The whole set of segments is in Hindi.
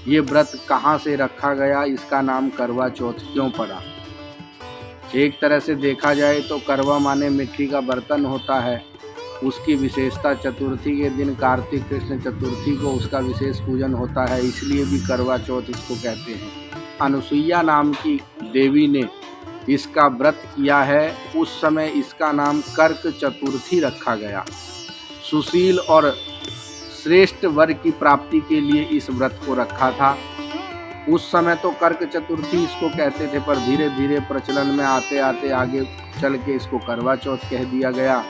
ये व्रत कहाँ से रखा गया, इसका नाम करवा चौथ क्यों पड़ा। एक तरह से देखा जाए तो करवा माने मिट्टी का बर्तन होता है। उसकी विशेषता चतुर्थी के दिन कार्तिक कृष्ण चतुर्थी को उसका विशेष पूजन होता है, इसलिए भी करवा चौथ इसको कहते हैं। अनुसुईया नाम की देवी ने इसका व्रत किया है। उस समय इसका नाम कर्क चतुर्थी रखा गया। सुशील और श्रेष्ठ वर की प्राप्ति के लिए इस व्रत को रखा था। उस समय तो कर्क चतुर्थी इसको कहते थे, पर धीरे धीरे प्रचलन में आते आते आगे चल के इसको करवा चौथ कह दिया गया।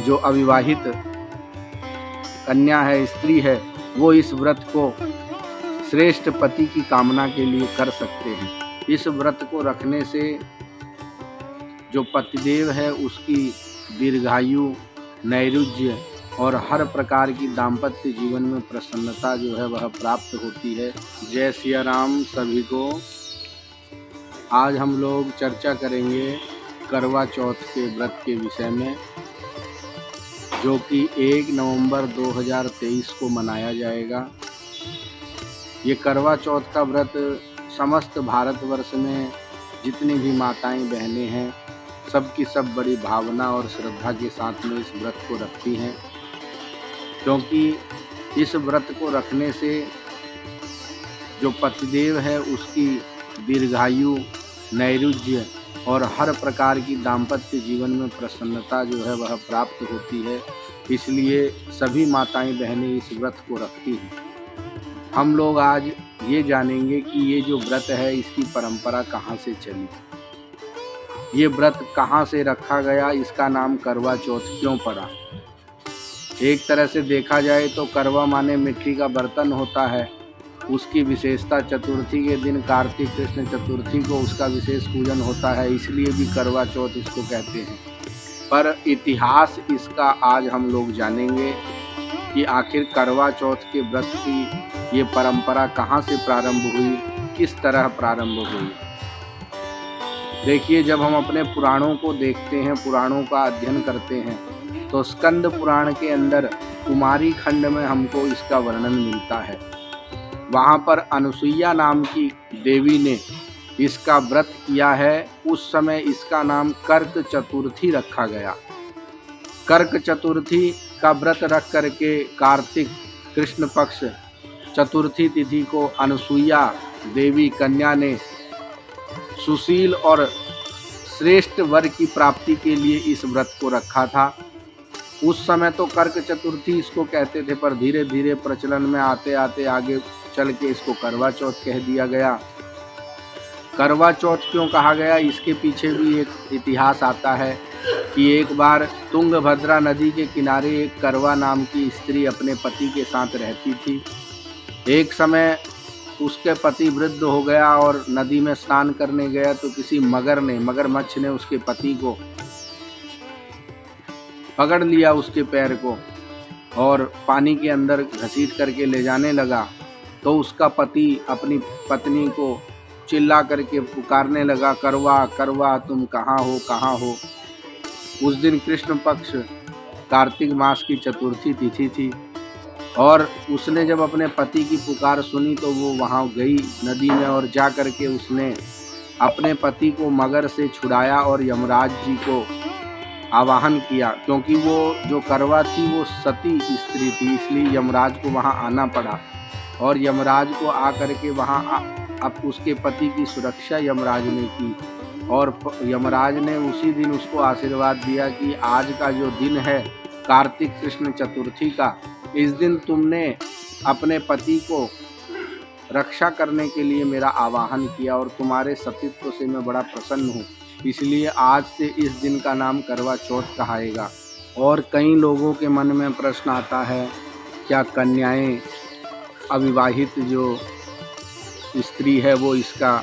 जो अविवाहित कन्या है, स्त्री है, वो इस व्रत को श्रेष्ठ पति की कामना के लिए कर सकते हैं। इस व्रत को रखने से जो पतिदेव है उसकी दीर्घायु, नैरुज्य और हर प्रकार की दाम्पत्य जीवन में प्रसन्नता जो है वह प्राप्त होती है। जय सिया राम सभी को। आज हम लोग चर्चा करेंगे करवा चौथ के व्रत के विषय में, जो कि 1 नवंबर 2023 को मनाया जाएगा। ये करवा चौथ का व्रत समस्त भारतवर्ष में जितनी भी माताएं बहनें हैं, सबकी सब बड़ी भावना और श्रद्धा के साथ में इस व्रत को रखती हैं, क्योंकि इस व्रत को रखने से जो पतिदेव है उसकी दीर्घायु, नैरुज्य और हर प्रकार की दाम्पत्य जीवन में प्रसन्नता जो है वह प्राप्त होती है। इसलिए सभी माताएं बहनें इस व्रत को रखती हैं। हम लोग आज ये जानेंगे कि ये जो व्रत है इसकी परंपरा कहाँ से चली, ये व्रत कहाँ से रखा गया, इसका नाम करवा चौथ क्यों पड़ा। एक तरह से देखा जाए तो करवा माने मिट्टी का बर्तन होता है। उसकी विशेषता चतुर्थी के दिन कार्तिक कृष्ण चतुर्थी को उसका विशेष पूजन होता है, इसलिए भी करवा चौथ इसको कहते हैं। पर इतिहास इसका आज हम लोग जानेंगे कि आखिर करवा चौथ के व्रत की ये परंपरा कहाँ से प्रारंभ हुई, किस तरह प्रारंभ हुई। देखिए, जब हम अपने पुराणों को देखते हैं, पुराणों का अध्ययन करते हैं, तो स्कंद पुराण के अंदर कुमारी खंड में हमको इसका वर्णन मिलता है। वहाँ पर अनुसुईया नाम की देवी ने इसका व्रत किया है। उस समय इसका नाम कर्क चतुर्थी रखा गया। कर्क चतुर्थी का व्रत रख करके कार्तिक कृष्ण पक्ष चतुर्थी तिथि को अनुसुईया देवी कन्या ने सुशील और श्रेष्ठ वर की प्राप्ति के लिए इस व्रत को रखा था। उस समय तो कर्क चतुर्थी इसको कहते थे, पर धीरे धीरे प्रचलन में आते आते आगे चल के इसको करवा चौथ कह दिया गया। करवा चौथ क्यों कहा गया, इसके पीछे भी एक इतिहास आता है कि एक बार तुंगभद्रा नदी के किनारे एक करवा नाम की स्त्री अपने पति के साथ रहती थी। एक समय उसके पति वृद्ध हो गया और नदी में स्नान करने गया तो किसी मगरमच्छ ने उसके पति को पकड़ लिया, उसके पैर को, और पानी के अंदर घसीट करके ले जाने लगा। तो उसका पति अपनी पत्नी को चिल्ला करके पुकारने लगा, करवा करवा तुम कहाँ हो, कहाँ हो। उस दिन कृष्ण पक्ष कार्तिक मास की चतुर्थी तिथि थी और उसने जब अपने पति की पुकार सुनी तो वो वहाँ गई नदी में और जा करके उसने अपने पति को मगर से छुड़ाया और यमराज जी को आवाहन किया। क्योंकि वो जो करवा थी वो सती स्त्री थी, इसलिए यमराज को वहाँ आना पड़ा और यमराज को आकर के वहाँ अब उसके पति की सुरक्षा यमराज ने की और यमराज ने उसी दिन उसको आशीर्वाद दिया कि आज का जो दिन है कार्तिक कृष्ण चतुर्थी का, इस दिन तुमने अपने पति को रक्षा करने के लिए मेरा आवाहन किया और तुम्हारे सतीत्व से मैं बड़ा प्रसन्न हूँ, इसलिए आज से इस दिन का नाम करवा चौथ कहाएगा। और कई लोगों के मन में प्रश्न आता है, क्या कन्याएं, अविवाहित जो स्त्री है वो इसका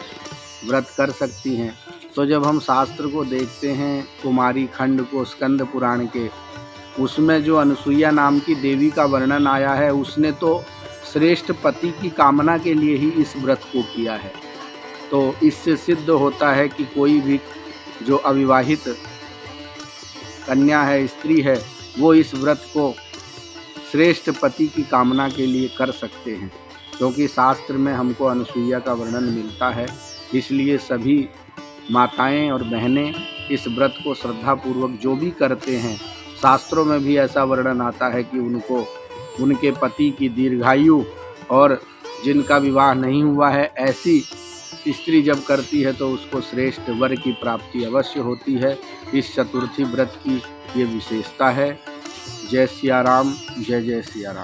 व्रत कर सकती हैं? तो जब हम शास्त्र को देखते हैं, कुमारी खंड को, स्कंद पुराण के, उसमें जो अनुसुईया नाम की देवी का वर्णन आया है, उसने तो श्रेष्ठ पति की कामना के लिए ही इस व्रत को किया है। तो इससे सिद्ध होता है कि कोई भी जो अविवाहित कन्या है, स्त्री है, वो इस व्रत को श्रेष्ठ पति की कामना के लिए कर सकते हैं। क्योंकि शास्त्र में हमको अनुसुईया का वर्णन मिलता है। इसलिए सभी माताएं और बहनें इस व्रत को श्रद्धापूर्वक जो भी करते हैं, शास्त्रों में भी ऐसा वर्णन आता है कि उनको उनके पति की दीर्घायु, और जिनका विवाह नहीं हुआ है ऐसी स्त्री जब करती है तो उसको श्रेष्ठ वर की प्राप्ति अवश्य होती है। इस चतुर्थी व्रत की ये विशेषता है। जय सिया राम, जय जय सिया राम।